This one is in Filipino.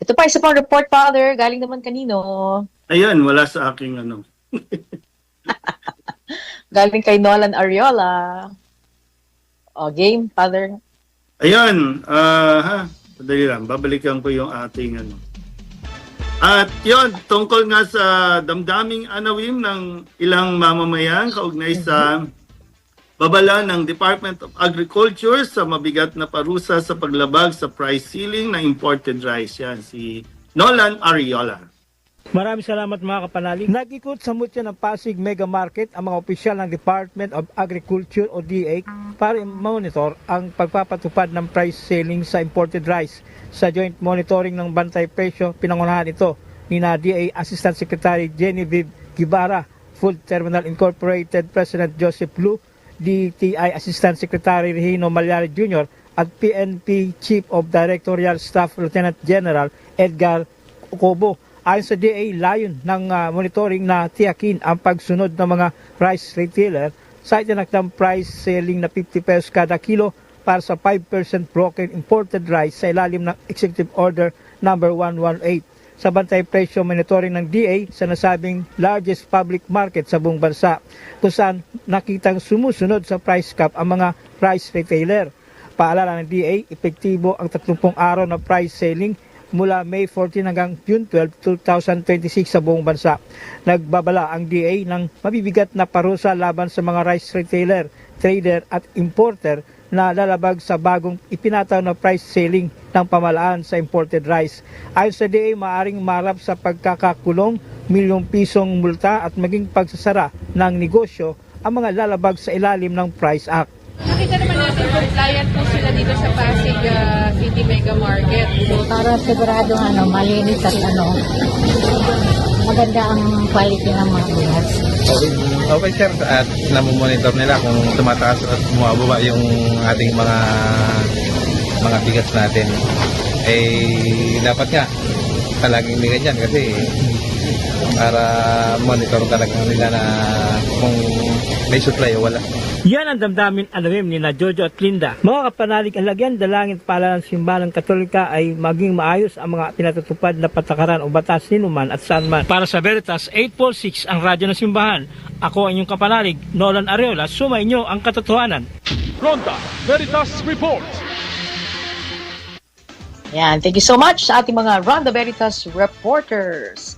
Ito pa isa pang report, Father. Galing naman kanino? Ayan, wala sa aking ano. Galing kay Nolan Ariola. O, game, Father. Ayan, Madali lang, babalikan ko yung ating ano. At yon tungkol nga sa damdaming anawim ng ilang mamamayan kaugnay sa babala ng Department of Agriculture sa mabigat na parusa sa paglabag sa price ceiling ng imported rice. Yan, si Nolan Ariola. Maraming salamat mga kapanalig. Nag-ikot sa mutya ng Pasig Mega Market ang mga opisyal ng Department of Agriculture o DA para monitor ang pagpapatupad ng price ceiling sa imported rice. Sa joint monitoring ng bantay presyo, pinangunahan ito ni DA Assistant Secretary Genevieve Guevara, Food Terminal Incorporated President Joseph Lu, DTI Assistant Secretary Regino Malyari Jr. at PNP Chief of Directorial Staff Lieutenant General Edgar Ocobo. Ayon sa DA, layon ng monitoring na tiyakin ang pagsunod ng mga rice retailer sa itinakdang price selling na 50 pesos kada kilo para sa 5% broken imported rice sa ilalim ng Executive Order number 118. Sa bantay presyo monitoring ng DA sa nasabing largest public market sa buong bansa, kung saan nakitang sumusunod sa price cap ang mga rice retailer. Paalala ng DA, epektibo ang 30 araw na price selling mula May 14 hanggang June 12, 2026 sa buong bansa. Nagbabala ang DA ng mabibigat na parusa laban sa mga rice retailer, trader at importer na lalabag sa bagong ipinataw na price ceiling ng pamahalaan sa imported rice. Ayon sa DA, maaring marap sa pagkakakulong, milyong pisong multa at maging pagsasara ng negosyo ang mga lalabag sa ilalim ng Price Act. Nakita naman natin compliant po sila dito sa Pasig City Mega Market. Para sigurado malinis at maganda ang quality ng mga bigas. Okay sir, at namomonitor nila kung tumataas at bumababa yung ating mga bigas natin. Eh dapat nga palaging may ganyan kasi para monitor talaga nila na kung may supply o wala. Yan ang damdamin anawim ni na Jojo at Linda. Mga kapanalig, ang lagyan, dalangin at paalala ng simbahan Katolika ay maging maayos ang mga pinatutupad na patakaran o batas ninuman at saan man. Para sa Veritas 846, ang radyo ng simbahan. Ako ang inyong kapanalig, Nolan Ariola, sumainyo ang katotohanan. Ronda Veritas Report. Yan, thank you so much sa ating mga Ronda Veritas reporters.